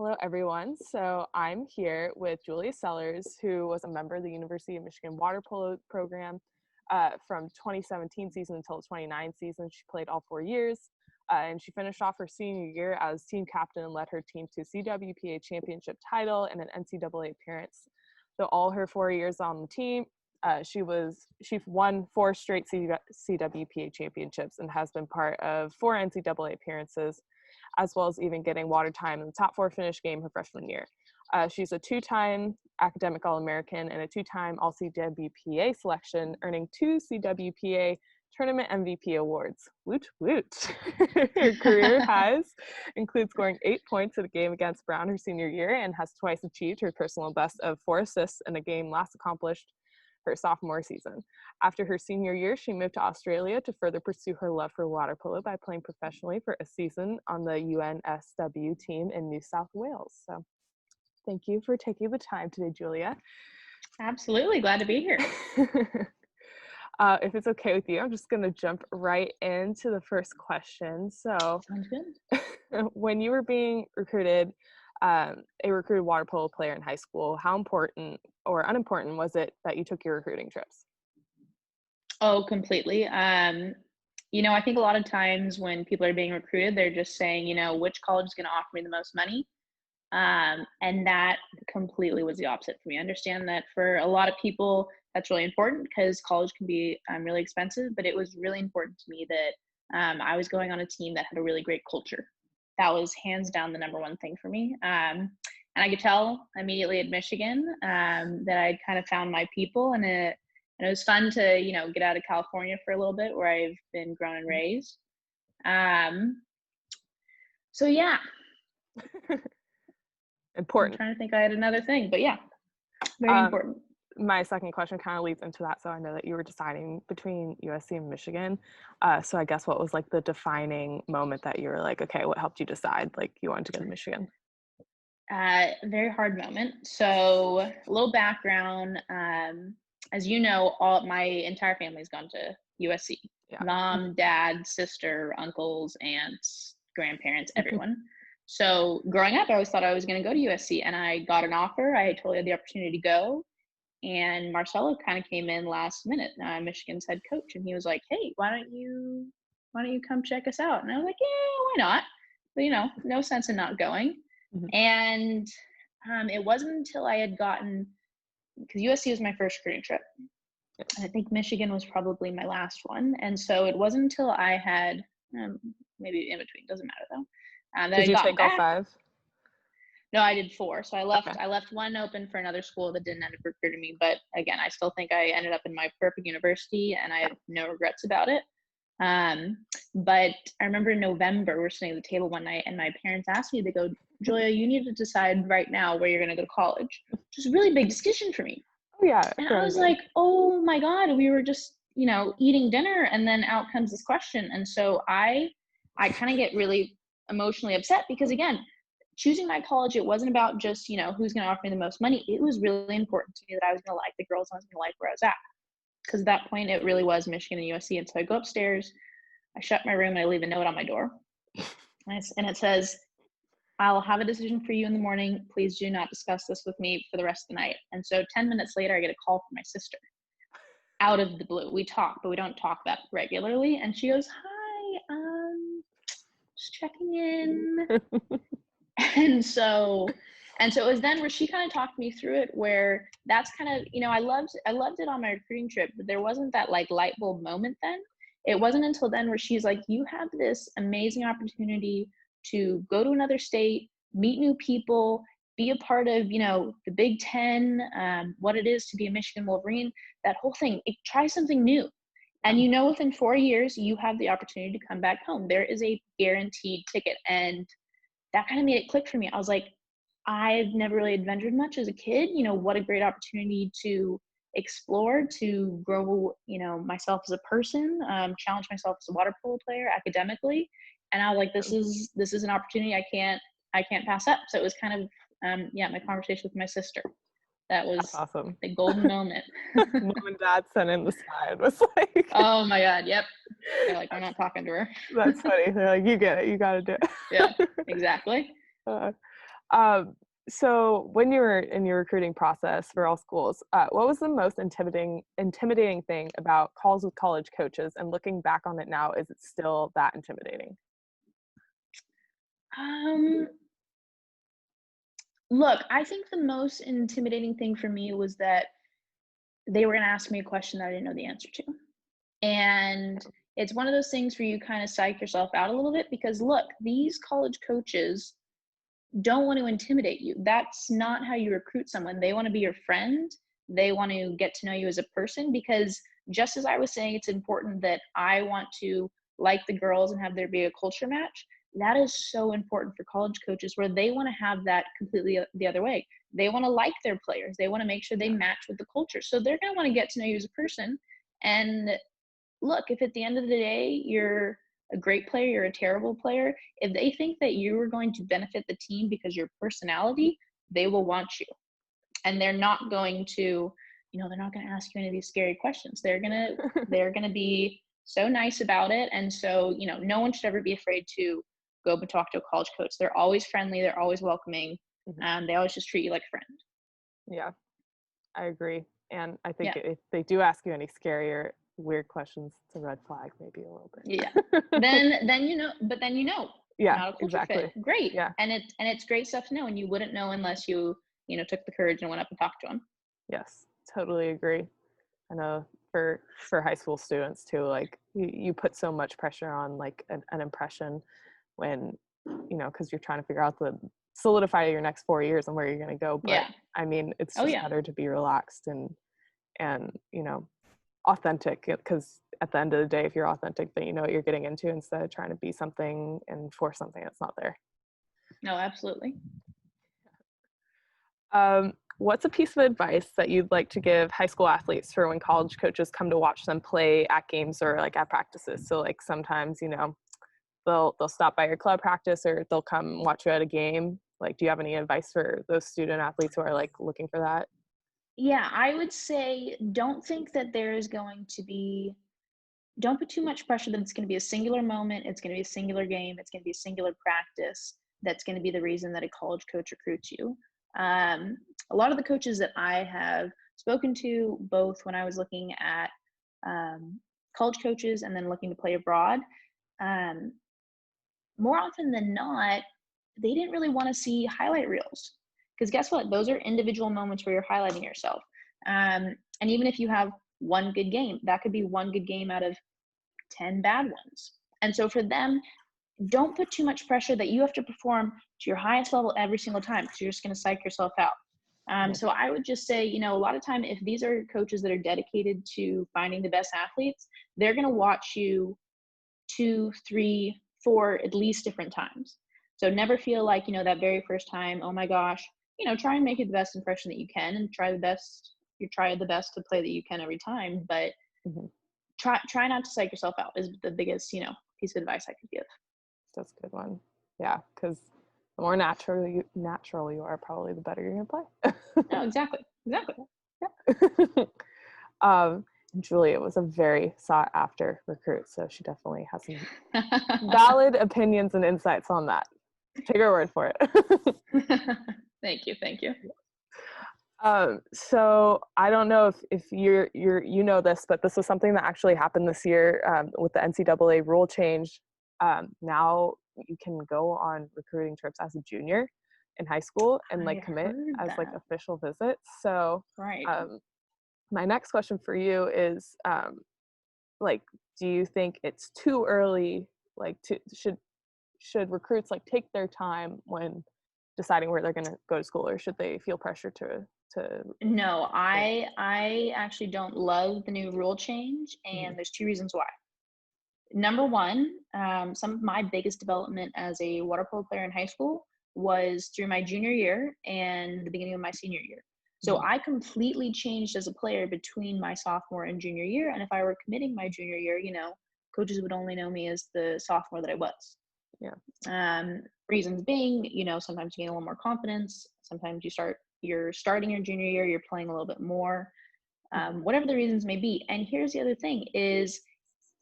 Hello, everyone. So I'm here with Julia Sellers, who was a member of the University of Michigan water polo program from 2017 season until the 29 season. She played all 4 years, and she finished off her senior year as team captain and led her team to CWPA championship title and an NCAA appearance. So all her 4 years on the team, she won 4 straight CWPA championships and has been part of 4 NCAA appearances, as well as even getting water time in the top 4 finish game her freshman year. She's a 2-time academic All-American and a 2-time All-CWPA selection, earning 2 CWPA tournament MVP awards. Woot woot. Her career highs include scoring 8 points in a game against Brown her senior year and has twice achieved her personal best of 4 assists in a game last accomplished her sophomore season. After her senior year, she moved to Australia to further pursue her love for water polo by playing professionally for a season on the UNSW team in New South Wales. So thank you for taking the time today, Julia. Absolutely. Glad to be here. If it's okay with you, I'm just going to jump right into the first question. So Sounds good. when you were being recruited, a recruited water polo player in high school, how important or unimportant was it that you took your recruiting trips? Oh, completely. I think a lot of times when people are being recruited, they're just saying, which college is going to offer me the most money. And that completely was the opposite for me. I understand that for a lot of people, that's really important because college can be really expensive, but it was really important to me that I was going on a team that had a really great culture. That was hands down the number one thing for me. And I could tell immediately at Michigan that I'd kind of found my people, and it was fun to, get out of California for a little bit where I've been grown and raised. So yeah. Important. I'm trying to think I had another thing, but yeah, very important. My second question kind of leads into that. So I know that you were deciding between USC and Michigan. So I guess what was like the defining moment that you were like, okay, what helped you decide like you wanted to go to Michigan? Very hard moment. So a little background. As you know, my entire family's gone to USC. Yeah. Mom, dad, sister, uncles, aunts, grandparents, everyone. So growing up, I always thought I was going to go to USC, and I got an offer. I totally had the opportunity to go. And Marcelo kind of came in last minute, Michigan's head coach, and he was like, "Hey, why don't you come check us out?" And I was like, "Yeah, why not?" But no sense in not going. Mm-hmm. And it wasn't until I had gotten, because USC was my first recruiting trip, and I think Michigan was probably my last one. And so it wasn't until I had maybe in between, doesn't matter though. Did you take all 5? No, I did 4. So I left. Okay. I left one open for another school that didn't end up recruiting me. But again, I still think I ended up in my perfect university, and I have no regrets about it. But I remember in November, we're sitting at the table one night, and my parents asked me, they go, "Julia, you need to decide right now where you're going to go to college," which is a really big decision for me. Oh, yeah. And I was like, oh my God, we were just, eating dinner, and then out comes this question. And so I kind of get really emotionally upset because, again, choosing my college, it wasn't about just, who's going to offer me the most money. It was really important to me that I was going to like the girls, and I was going to like where I was at. Because at that point, it really was Michigan and USC. And so I go upstairs, I shut my room, and I leave a note on my door. And it says, "I'll have a decision for you in the morning. Please do not discuss this with me for the rest of the night." And so 10 minutes later, I get a call from my sister. Out of the blue. We talk, but we don't talk that regularly. And she goes, "Hi, just checking in." And so it was then where she kind of talked me through it, where that's kind of, I loved it on my recruiting trip, but there wasn't that like light bulb moment then. It wasn't until then where she's like, "You have this amazing opportunity to go to another state, meet new people, be a part of, the Big Ten, what it is to be a Michigan Wolverine, that whole thing, try something new. And within 4 years, you have the opportunity to come back home. There is a guaranteed ticket." And that kind of made it click for me. I was like, I've never really adventured much as a kid. What a great opportunity to explore, to grow, myself as a person, challenge myself as a water polo player academically. And I was like, this is an opportunity I can't pass up. So it was kind of, my conversation with my sister. That was That's awesome. The golden moment. Mom and dad sent in the slide. Was like, oh my God. Yep. They're like, "We're not talking to her." That's funny. They're like, "You get it. You got to do it." Yeah, exactly. So when you were in your recruiting process for all schools, what was the most intimidating thing about calls with college coaches? And looking back on it now, is it still that intimidating? Um, Look, I think the most intimidating thing for me was that they were going to ask me a question that I didn't know the answer to. And it's one of those things where you kind of psych yourself out a little bit because look, these college coaches don't want to intimidate you. That's not how you recruit someone. They want to be your friend. They want to get to know you as a person because just as I was saying, it's important that I want to like the girls and have there be a culture match. That is so important for college coaches where they want to have that completely the other way. They want to like their players. They want to make sure they match with the culture. So they're going to want to get to know you as a person. And look, if at the end of the day you're a great player, you're a terrible player, if they think that you are going to benefit the team because your personality, they will want you. And they're not going to, they're not going to ask you any of these scary questions. They're going to be so nice about it. And so, no one should ever be afraid to go and talk to a college coach. They're always friendly, they're always welcoming, and they always just treat you like a friend. Yeah, I agree. And I think Yeah. if they do ask you any scary or weird questions, it's a red flag, maybe a little bit. Yeah. then Yeah, not a culture exactly. fit. Great. Yeah. And it's great stuff to know, and you wouldn't know unless you took the courage and went up and talked to them. Yes, totally agree. I know for high school students too, like you put so much pressure on like an impression when, because you're trying to figure out solidify your next 4 years and where you're going to go. But Yeah. I mean, it's Oh just yeah. better to be relaxed and authentic, because at the end of the day, if you're authentic, then you know what you're getting into instead of trying to be something and force something that's not there. No, absolutely. What's a piece of advice that you'd like to give high school athletes for when college coaches come to watch them play at games or like at practices? So like sometimes, they'll stop by your club practice or they'll come watch you at a game. Like, do you have any advice for those student athletes who are like looking for that? Yeah, I would say don't think that don't put too much pressure that it's going to be a singular moment, it's going to be a singular game, it's going to be a singular practice that's going to be the reason that a college coach recruits you. A lot of the coaches that I have spoken to, both when I was looking at college coaches and then looking to play abroad, um, more often than not, they didn't really want to see highlight reels. Because guess what? Those are individual moments where you're highlighting yourself. And even if you have one good game, that could be one good game out of 10 bad ones. And so for them, don't put too much pressure that you have to perform to your highest level every single time because you're just going to psych yourself out. So I would just say, a lot of time, if these are coaches that are dedicated to finding the best athletes, they're going to watch you 2, 3, 4, at least different times. So never feel like, that very first time, oh my gosh, try and make it the best impression that you can and try the best to play that you can every time. But try not to psych yourself out is the biggest, piece of advice I could give. That's a good one. Yeah, because the more natural you are, probably the better you're gonna play. No, exactly. Yeah. Julia was a very sought after recruit, so she definitely has some valid opinions and insights on that. Take her word for it. Thank you. So I don't know if you know this, but this was something that actually happened this year with the NCAA rule change. Now you can go on recruiting trips as a junior in high school and like commit as like official visits. So right. My next question for you is like, do you think it's too early? Like, should recruits like take their time when deciding where they're going to go to school, or should they feel pressure to No, I actually don't love the new rule change, and there's 2 reasons why. Number one, some of my biggest development as a water polo player in high school was through my junior year and the beginning of my senior year. So I completely changed as a player between my sophomore and junior year. And if I were committing my junior year, coaches would only know me as the sophomore that I was. Yeah. Reasons being, sometimes you gain a little more confidence. Sometimes you're starting your junior year, you're playing a little bit more, whatever the reasons may be. And here's the other thing is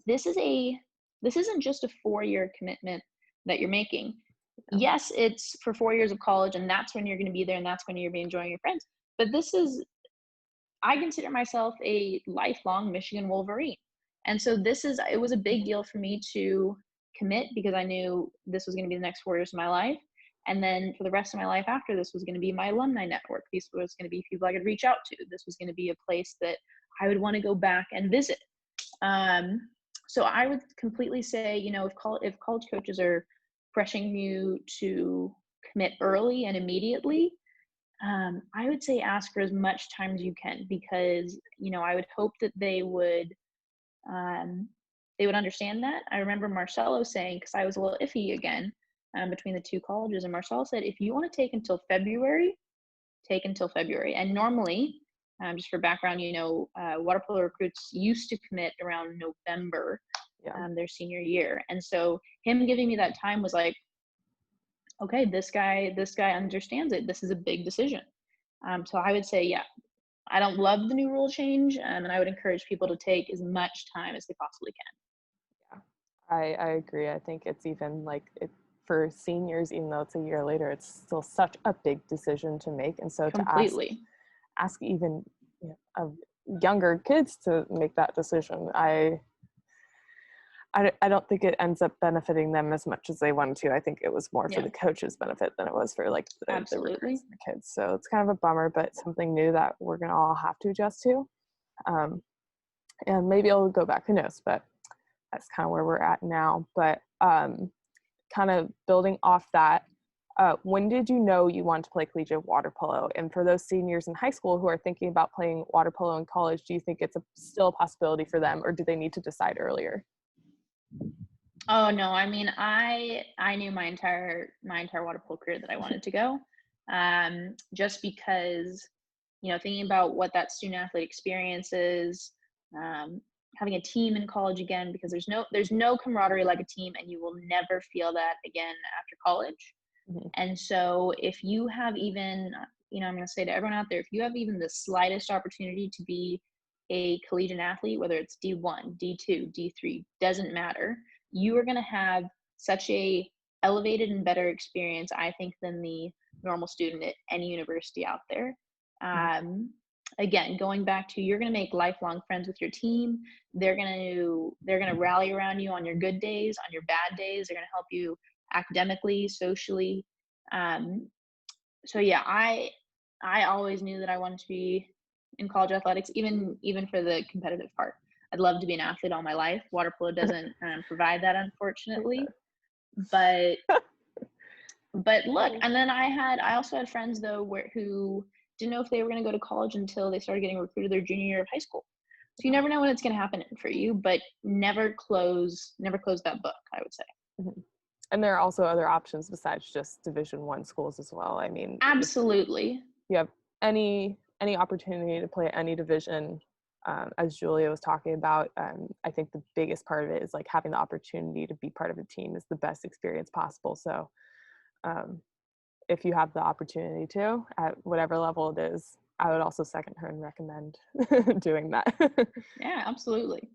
this isn't just a 4-year commitment that you're making. Yeah. yes, it's for 4 years of college, and that's when you're going to be there, and that's when you're going to be enjoying your friends. But I consider myself a lifelong Michigan Wolverine. And so it was a big deal for me to commit because I knew this was going to be the next 4 years of my life. And then for the rest of my life after, this was going to be my alumni network. This was going to be people I could reach out to. This was going to be a place that I would want to go back and visit. So I would completely say, if college coaches are pressuring you to commit early and immediately, I would say ask for as much time as you can, because I would hope that um, they would understand that. I remember Marcelo saying, because I was a little iffy again between the two colleges, and Marcelo said, if you want to take until February, take until February. And normally, just for background, water polo recruits used to commit around November, Yeah. their senior year, and so him giving me that time was like, okay, this guy understands it. This is a big decision. So I would say, yeah, I don't love the new rule change, and I would encourage people to take as much time as they possibly can. Yeah, I agree. I think it's even like for seniors, even though it's a year later, it's still such a big decision to make. And so to Completely. ask even of younger kids to make that decision, I don't think it ends up benefiting them as much as they wanted to. I think it was more for Yeah, the coaches' benefit than it was for like the absolutely. recruits and the kids. So it's kind of a bummer, but something new that we're gonna all have to adjust to. And maybe I'll go back, who knows, but that's kind of where we're at now. But kind of building off that, when did you know you wanted to play collegiate water polo? And for those seniors in high school who are thinking about playing water polo in college, do you think it's still a possibility for them, or do they need to decide earlier? Oh no, I mean, I knew my entire water polo career that I wanted to go, just because, thinking about what that student athlete experience is, um, having a team in college again, because there's no camaraderie like a team, and you will never feel that again after college. Mm-hmm. And so if you have even, I'm going to say to everyone out there, if you have even the slightest opportunity to be a collegiate athlete, whether it's D1, D2, D3, doesn't matter, you are going to have such a elevated and better experience, I think, than the normal student at any university out there. Again, going back to, you're going to make lifelong friends with your team. They're going to rally around you on your good days, on your bad days. They're going to help you academically, socially. So yeah, I always knew that I wanted to be in college athletics, even for the competitive part. I'd love to be an athlete all my life. Water polo doesn't provide that, unfortunately. But look, and then I also had friends though who didn't know if they were going to go to college until they started getting recruited their junior year of high school. So you never know when it's going to happen for you, but never close that book, I would say. Mm-hmm. And there are also other options besides just Division I schools as well. I mean, Absolutely. if you have any opportunity to play at any division, as Julia was talking about, I think the biggest part of it is like having the opportunity to be part of a team is the best experience possible. So if you have the opportunity to, at whatever level it is, I would also second her and recommend doing that. Yeah, absolutely.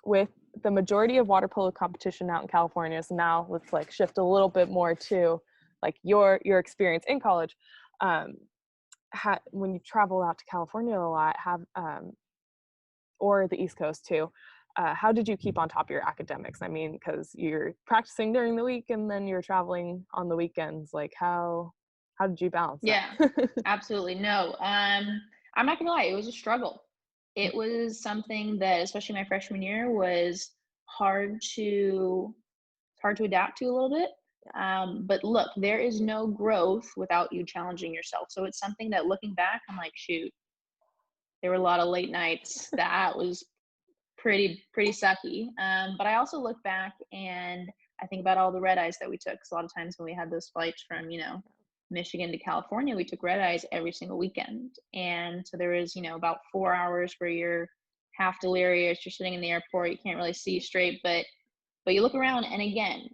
With the majority of water polo competition out in California, so now let's like shift a little bit more to like your experience in college. When you travel out to California a lot, or the East Coast too, how did you keep on top of your academics? I mean, because you're practicing during the week and then you're traveling on the weekends. Like how did you balance Yeah, that? absolutely. No, I'm not gonna lie, it was a struggle. It was something that, especially my freshman year, was hard to adapt to a little bit. But look, there is no growth without you challenging yourself. So it's something that, looking back, I'm like, shoot, there were a lot of late nights. That was pretty sucky. But I also look back and I think about all the red eyes that we took. 'Cause a lot of times when we had those flights from, Michigan to California, we took red eyes every single weekend. And so there was, about 4 hours where you're half delirious, you're sitting in the airport, you can't really see straight, but you look around, and again,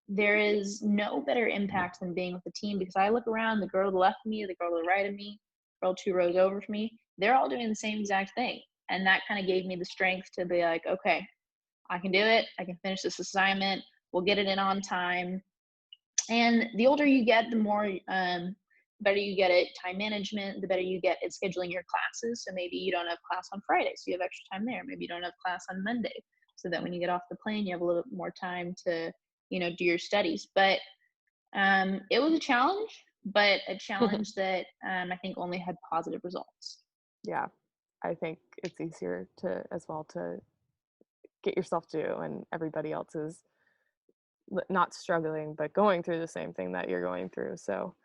there is no better impact than being with the team, because I look around, the girl to the left of me, the girl to the right of me, girl 2 rows over from me, they're all doing the same exact thing. And that kind of gave me the strength to be like, okay, I can do it. I can finish this assignment. We'll get it in on time. And the older you get, the more better you get at time management, the better you get at scheduling your classes. So maybe you don't have class on Friday, so you have extra time there. Maybe you don't have class on Monday, so that when you get off the plane, you have a little bit more time to, do your studies. But it was a challenge, but a challenge that I think only had positive results. Yeah, I think it's easier to get yourself to, and everybody else is not struggling but going through the same thing that you're going through. So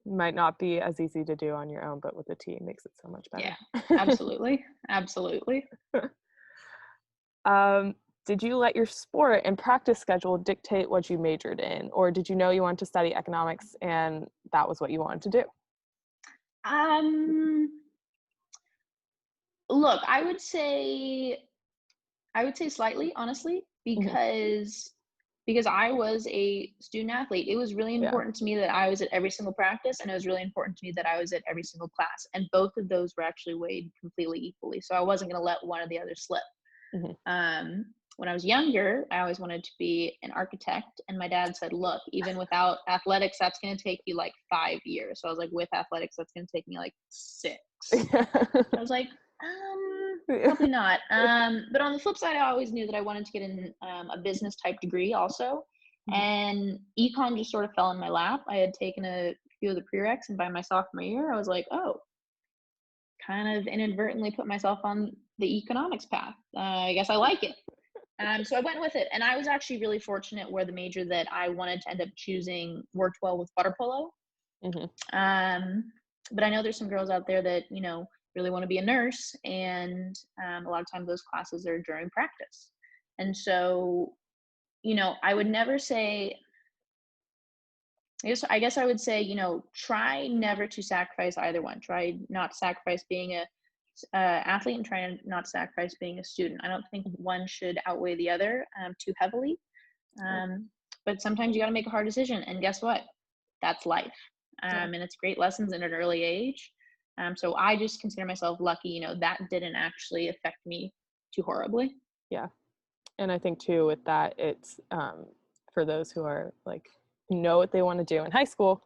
might not be as easy to do on your own, but with a team makes it so much better. Yeah, absolutely. Absolutely. Did you let your sport and practice schedule dictate what you majored in, or did you know you wanted to study economics and that was what you wanted to do? Look, I would say slightly, honestly, Mm-hmm. because I was a student athlete. It was really Yeah. important to me that I was at every single practice, and it was really important to me that I was at every single class. And both of those were actually weighed completely equally. So I wasn't going to let one or the other slip. Mm-hmm. When I was younger, I always wanted to be an architect. And my dad said, look, even without athletics, that's going to take you like 5 years. So I was like, with athletics, that's going to take me like 6. I was like, probably not. But on the flip side, I always knew that I wanted to get in a business type degree also. Mhm. And econ just sort of fell in my lap. I had taken a few of the prereqs, and by my sophomore year, I was like, oh, kind of inadvertently put myself on the economics path. I guess I like it. So I went with it. And I was actually really fortunate where the major that I wanted to end up choosing worked well with water polo. Mm-hmm. But I know there's some girls out there that, really want to be a nurse. And a lot of times those classes are during practice. And so, I would never say, I guess I would say, try never to sacrifice either one. Try not to sacrifice being a athlete, and try not to sacrifice being a student. I don't think one should outweigh the other too heavily. But sometimes you got to make a hard decision. And guess what? That's life. And it's great lessons in an early age. So I just consider myself lucky, that didn't actually affect me too horribly. Yeah. And I think too with that, it's for those who are like know what they want to do in high school,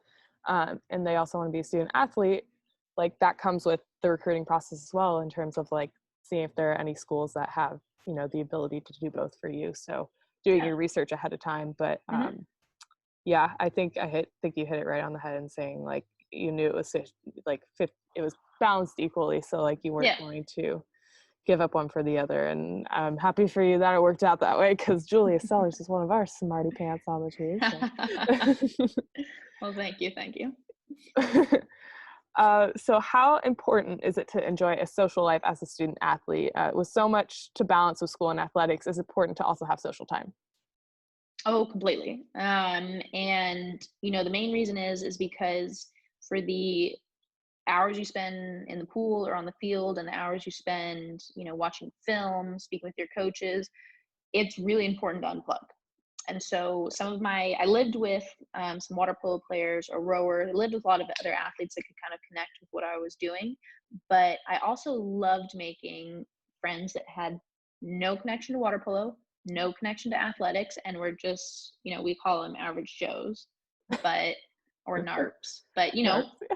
and they also want to be a student athlete, like that comes with the recruiting process as well, in terms of like seeing if there are any schools that have the ability to do both for you. So doing your research ahead of time. But yeah, I think you hit it right on the head in saying like you knew it was like it was balanced equally, so like you weren't going to give up one for the other. And I'm happy for you that it worked out that way, because Julia Sellers is one of our smarty pants on the team. So. Well, thank you. So how important is it to enjoy a social life as a student athlete? With so much to balance with school and athletics, it's important to also have social time. Oh, completely. And the main reason is because for the hours you spend in the pool or on the field, and the hours you spend, watching films, speaking with your coaches, it's really important to unplug. And so I lived with some water polo players, a rower, I lived with a lot of other athletes that could kind of connect with what I was doing. But I also loved making friends that had no connection to water polo, no connection to athletics, and were just, we call them average Joes, or NARPs, but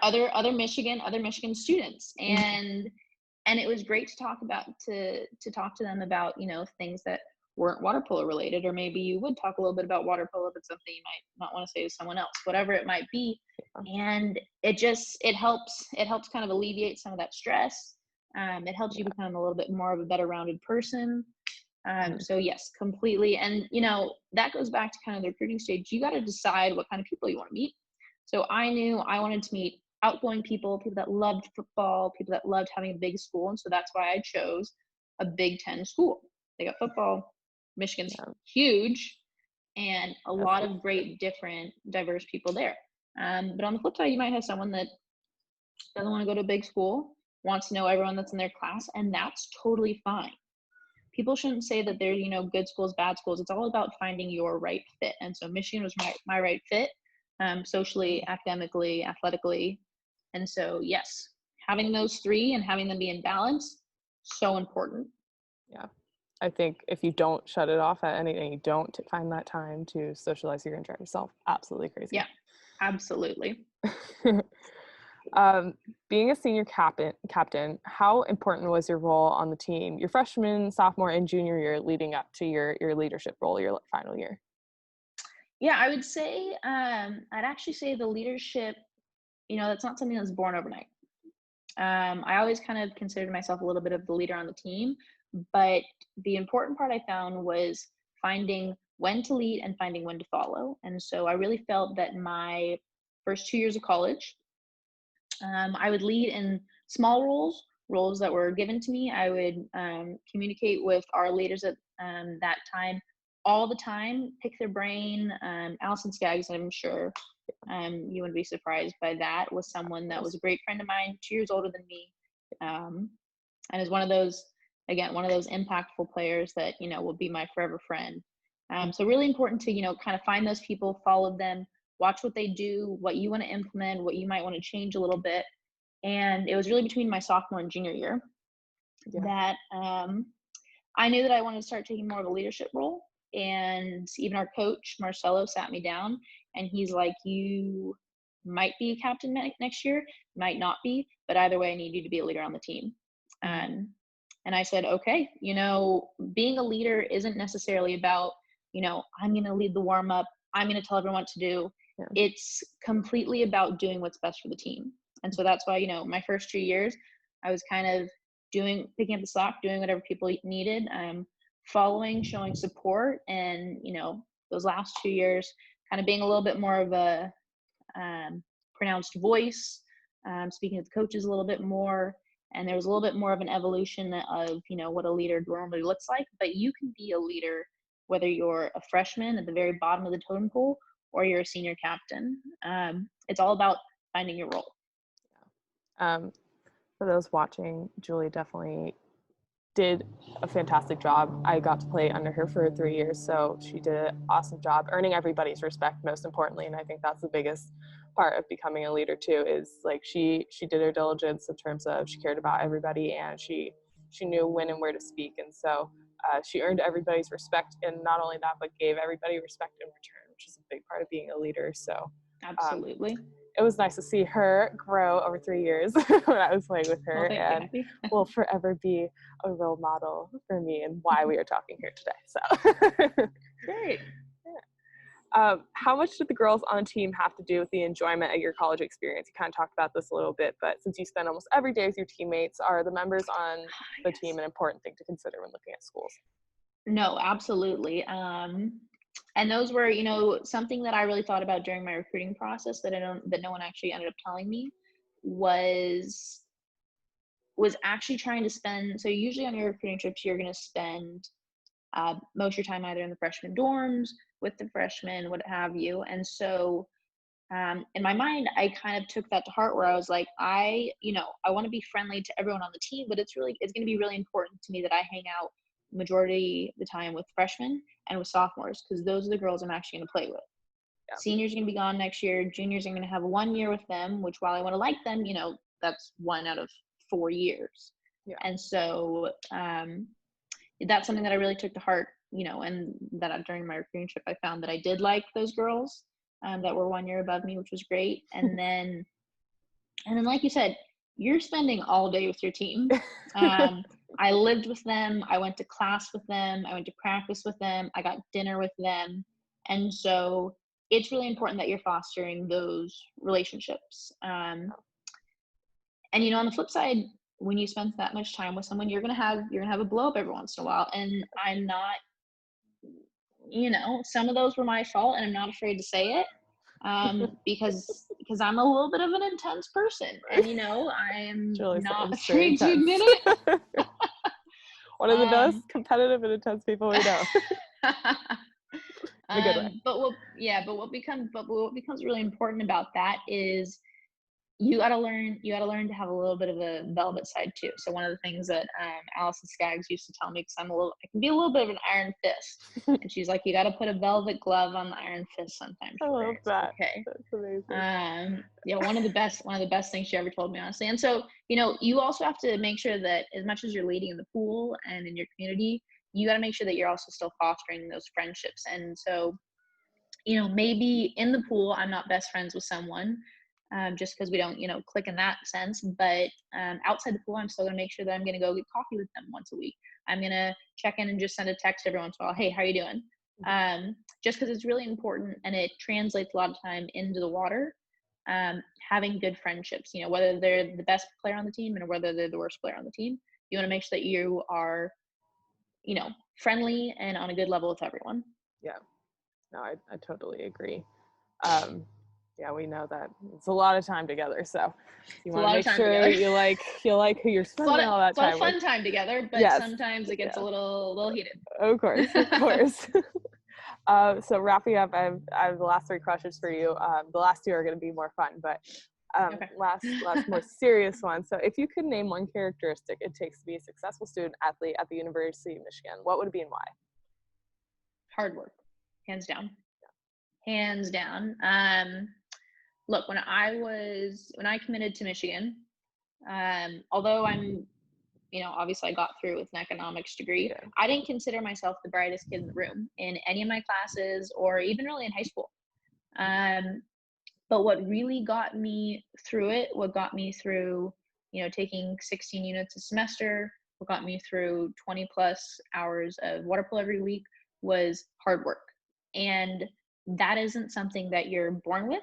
other Michigan students. And it was great to talk to them about, things that weren't water polo related, or maybe you would talk a little bit about water polo, but something you might not want to say to someone else, whatever it might be. And it helps kind of alleviate some of that stress. It helps you become a little bit more of a better rounded person. So yes, completely. And that goes back to kind of the recruiting stage. You got to decide what kind of people you want to meet. So I knew I wanted to meet outgoing people that loved football, people that loved having a big school. And so that's why I chose a Big Ten school. They got football. Michigan's huge, and a lot of great, different, diverse people there. But on the flip side, you might have someone that doesn't want to go to a big school, wants to know everyone that's in their class, and that's totally fine. People shouldn't say that they're, good schools, bad schools. It's all about finding your right fit. And so Michigan was my right fit, socially, academically, athletically. And so, yes, having those three and having them be in balance, so important. Yeah. I think if you don't shut it off at anything, you don't find that time to socialize, you're gonna drive yourself absolutely crazy. Yeah, absolutely. Being a senior captain, how important was your role on the team, your freshman, sophomore, and junior year leading up to your leadership role, your final year? Yeah, I would say, I'd actually say the leadership, that's not something that's born overnight. I always kind of considered myself a little bit of the leader on the team, but the important part I found was finding when to lead and finding when to follow. And so I really felt that my first 2 years of college, I would lead in small roles that were given to me. I would communicate with our leaders at that time all the time, pick their brain. Allison Skaggs, I'm sure you wouldn't be surprised by that, was someone that was a great friend of mine, 2 years older than me, and is one of those, again, one of those impactful players that, will be my forever friend. So really important to, kind of find those people, follow them, watch what they do, what you want to implement, what you might want to change a little bit. And it was really between my sophomore and junior year Yeah. that I knew that I wanted to start taking more of a leadership role. And even our coach, Marcelo, sat me down and he's like, you might be a captain next year, might not be, but either way, I need you to be a leader on the team. Mm-hmm. And I said, okay, being a leader isn't necessarily about, I'm going to lead the warm up, I'm going to tell everyone what to do. Yeah. It's completely about doing what's best for the team. And so that's why, my first 2 years, I was kind of picking up the slack, doing whatever people needed, following, showing support. And, those last 2 years, kind of being a little bit more of a pronounced voice, speaking to the coaches a little bit more. And there was a little bit more of an evolution of, what a leader normally looks like. But you can be a leader whether you're a freshman at the very bottom of the totem pole or you're a senior captain. It's all about finding your role. For those watching, Julie definitely did a fantastic job. I got to play under her for 3 years, so she did an awesome job earning everybody's respect, most importantly. And I think that's the biggest part of becoming a leader too, is like she did her diligence in terms of she cared about everybody, and she knew when and where to speak. And so she earned everybody's respect, and not only that, but gave everybody respect in return, which is a big part of being a leader. So Absolutely. it was nice to see her grow over 3 years when I was playing with her, and will forever be a role model for me and why we are talking here today. So great. How much did the girls on the team have to do with the enjoyment of your college experience? You kind of talked about this a little bit, but since you spend almost every day with your teammates, are the members on the team an important thing to consider when looking at schools? No, absolutely. And those were, something that I really thought about during my recruiting process that no one actually ended up telling me was actually trying to spend. So usually on your recruiting trips, you're going to spend most of your time either in the freshman dorms with the freshmen, what have you. And so in my mind, I kind of took that to heart, where I was like, I want to be friendly to everyone on the team, but it's going to be really important to me that I hang out majority of the time with freshmen and with sophomores, because those are the girls I'm actually going to play with. Yeah. Seniors are going to be gone next year. Juniors are going to have 1 year with them, which, while I want to like them, that's 1 out of 4 years. Yeah. And so that's something that I really took to heart, and that during my recruiting trip, I found that I did like those girls that were 1 year above me, which was great. And then like you said, you're spending all day with your team. I lived with them. I went to class with them. I went to practice with them. I got dinner with them. And so it's really important that you're fostering those relationships. And, on the flip side, when you spend that much time with someone, you're going to have a blow up every once in a while. And I'm not, some of those were my fault, and I'm not afraid to say it. Because I'm a little bit of an intense person, and I am not afraid to admit it. One of the most competitive and intense people we know. In a good way. But what becomes really important about that is you got to learn to have a little bit of a velvet side too. So one of the things that Allison Skaggs used to tell me, because I can be a little bit of an iron fist, and she's like, you got to put a velvet glove on the iron fist sometimes. I love that. Okay, that's amazing. One of the best things she ever told me, honestly. And so you also have to make sure that as much as you're leading in the pool and in your community, you got to make sure that you're also still fostering those friendships. And so, you know, maybe in the pool, I'm not best friends with someone, just because we don't, you know, click in that sense. But outside the pool, I'm still going to make sure that I'm going to go get coffee with them once a week. I'm going to check in and just send a text every once in a while. Hey, how are you doing? Just because it's really important, and it translates a lot of time into the water. Having good friendships, you know, whether they're the best player on the team and whether they're the worst player on the team, you want to make sure that you are, you know, friendly and on a good level with everyone. Yeah, no, I totally agree. Yeah, we know that it's a lot of time together, so you want to make sure you like who you're spending all that time with. It's a lot of fun time together, but yes. sometimes it gets a little heated. Of course. So wrapping up, I have the last 3 questions for you. The last 2 are going to be more fun, but Okay. last more serious one. So if you could name one characteristic it takes to be a successful student athlete at the University of Michigan, what would it be and why? Hard work, hands down. Hands down. Look, when I committed to Michigan, although I'm, you know, obviously I got through with an economics degree, Yeah. I didn't consider myself the brightest kid in the room in any of my classes or even really in high school. But what really got me through it, what got me through, you know, taking 16 units a semester, what got me through 20 plus hours of water polo every week was hard work. And that isn't something that you're born with,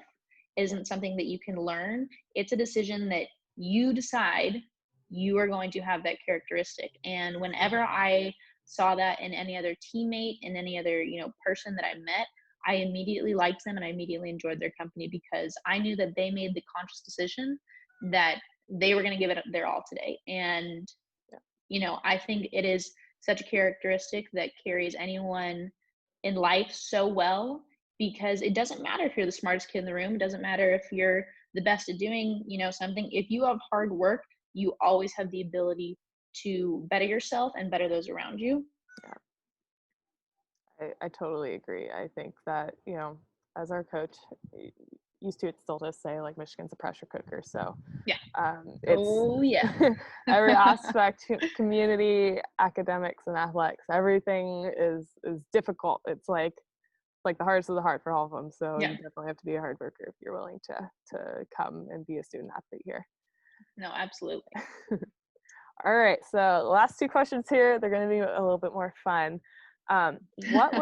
isn't something that you can learn. It's a decision that you decide you are going to have that characteristic. And whenever I saw that in any other teammate, in any other, you know, person that I met, I immediately liked them and I immediately enjoyed their company because I knew that they made the conscious decision that they were going to give it their all today. And, you know, I think it is such a characteristic that carries anyone in life so well, because it doesn't matter if you're the smartest kid in the room. It doesn't matter if you're the best at doing, you know, something. If you have hard work, you always have the ability to better yourself and better those around you. Yeah. I totally agree. I think that, you know, as our coach used to still to say, like, Michigan's a pressure cooker. So yeah, it's every aspect, community, academics, and athletics, everything is difficult. It's like the hardest of the hard for all of them. So you definitely have to be a hard worker if you're willing to come and be a student athlete here. No, absolutely. All right, so the last 2 questions here, they're going to be a little bit more fun. What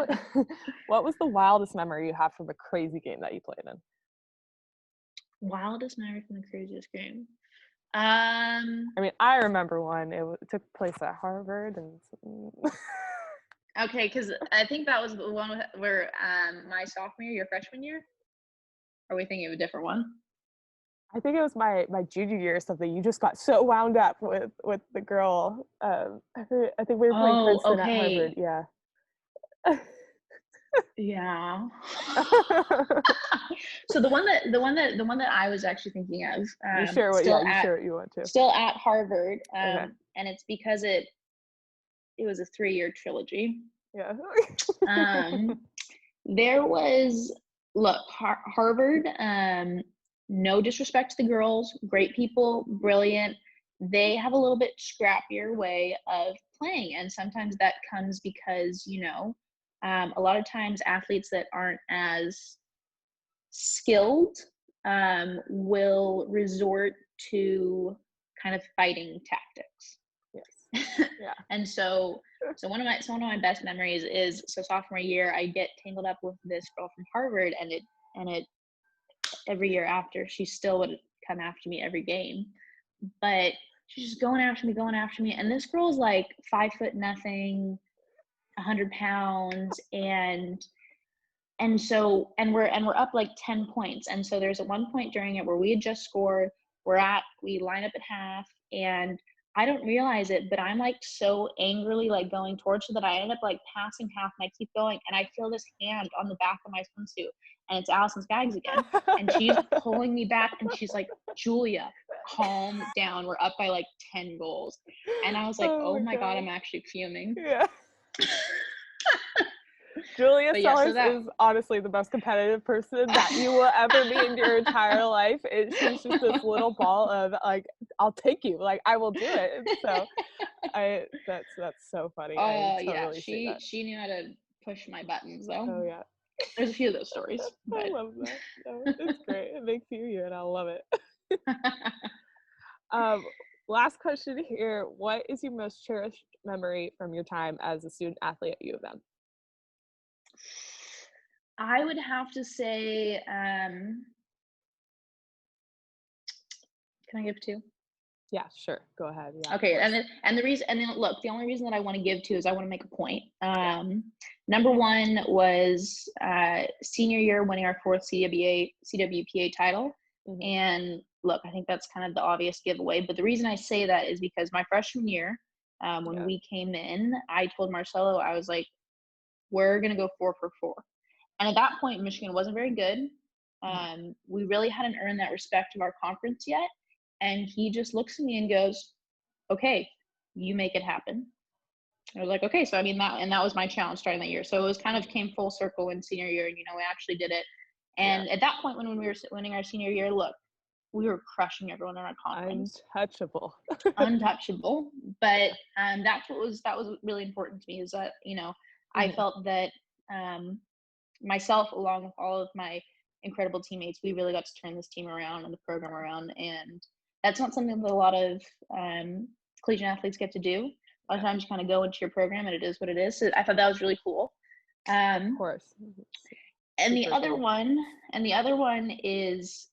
was the wildest memory you have from a crazy game that you played in? Wildest memory from the craziest game. I mean, I remember one. It took place at Harvard, and okay, because I think that was the one where my sophomore year, your freshman year. Or are we thinking of a different one? I think it was my junior year or something. You just got so wound up with the girl. I think we were playing Princeton at Harvard. Yeah. Yeah. So the one that I was actually thinking of. You share what you want to. Still at Harvard, okay. And it's because it was a 3-year trilogy. Yeah. There was Harvard. No disrespect to the girls, great people, brilliant. They have a little bit scrappier way of playing, and sometimes that comes because, you know, a lot of times athletes that aren't as skilled will resort to kind of fighting tactics. Yes. Yeah. And so one of my best memories is, so sophomore year, I get tangled up with this girl from Harvard, and it every year after, she still would come after me every game, but she's just going after me. And this girl's like 5'0" 100 pounds. And we're up like 10 points. And so there's at one point during it where we had just scored, we line up at half, and I don't realize it, but I'm like so angrily like going towards her that I end up like passing half, and I keep going, and I feel this hand on the back of my swimsuit, and it's Allison's bags again, and she's pulling me back, and she's like, Julia, calm down, we're up by like 10 goals. And I was like, oh my God, I'm actually fuming. Yeah. Julia Sellers is honestly the most competitive person that you will ever meet in your entire life. She's just this little ball of like, I'll take you, like I will do it. So That's so funny. I Yeah, totally see that. she knew how to push my buttons though. Oh yeah. There's a few of those stories, I but love that. No, it's great. It makes you and I love it. Um, Last question here. What is your most cherished memory from your time as a student athlete at U of M? I would have to say, can I give two? Yeah, sure. Go ahead. Yeah, of Okay, course. and the reason, and then look, the only reason that I want to give two is I want to make a point. Yeah. Number one was senior year winning our fourth CWPA title, Hmm. and look, I think that's kind of the obvious giveaway. But the reason I say that is because my freshman year, when Yeah. we came in, I told Marcelo, I was like, we're gonna go 4 for 4. And at that point, Michigan wasn't very good. Mhm. We really hadn't earned that respect of our conference yet. And he just looks at me and goes, okay, you make it happen. I was like, okay. So, I mean, that was my challenge starting that year. So it was kind of came full circle in senior year. And, we actually did it. Yeah. And at that point, when we were winning our senior year, look, we were crushing everyone in our conference, Untouchable. untouchable. But that was really important to me is that, I Hmm. felt that um, myself, along with all of my incredible teammates, we really got to turn this team around and the program around. And that's not something that a lot of collegiate athletes get to do. A lot of Yeah, times you kind of go into your program and it is what it is. So I thought that was really cool. of Um, course. Mhm. and the Super other cool. one, and the other one is,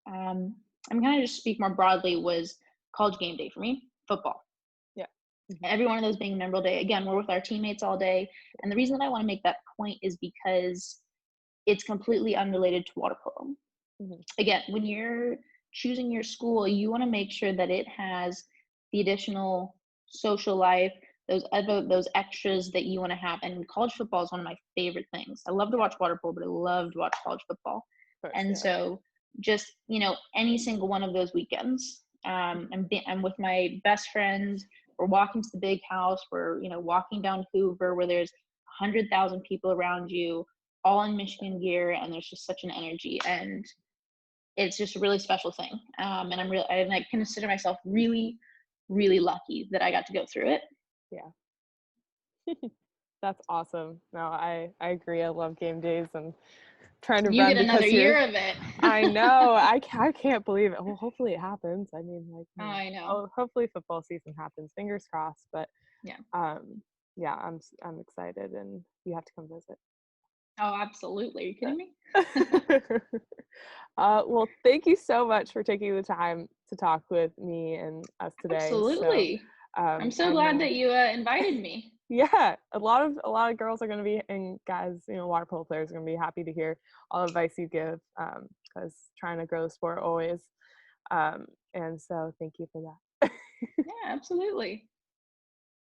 I'm going to just speak more broadly, was college game day for me, football. Yeah. Hmm. Every one of those being a memorable day. Again, we're with our teammates all day. And the reason that I want to make that point is because it's completely unrelated to water polo. Hmm. Again, when you're choosing your school, you want to make sure that it has the additional social life, those extras that you want to have. And college football is one of my favorite things. I love to Yeah, watch water polo, but I love to watch college football. of course. And Yeah. so just, any single one of those weekends, I'm with my best friends. We're walking to the big house. We're, walking down Hoover where there's 100,000 people around you, all in Michigan gear, and there's just such an energy, and it's just a really special thing. And I consider myself really, really lucky that I got to go through it. Yeah. That's awesome. No, I agree. I love game days and trying to You run get another because you're. year of it. I know. I can't believe it. Well, hopefully it happens. I mean, like, I know. oh, hopefully football season happens. Fingers crossed. But Yeah. yeah, I'm excited, and you have to come visit. Oh, absolutely. Are you kidding me? Well, thank you so much for taking the time to talk with me and us today. So, Absolutely. I'm so I glad know, that you invited me. yeah, a lot of girls are going to be, and guys, water polo players are going to be happy to hear all the advice you give, because trying to grow the sport always. And so, thank you for that. Yeah, absolutely.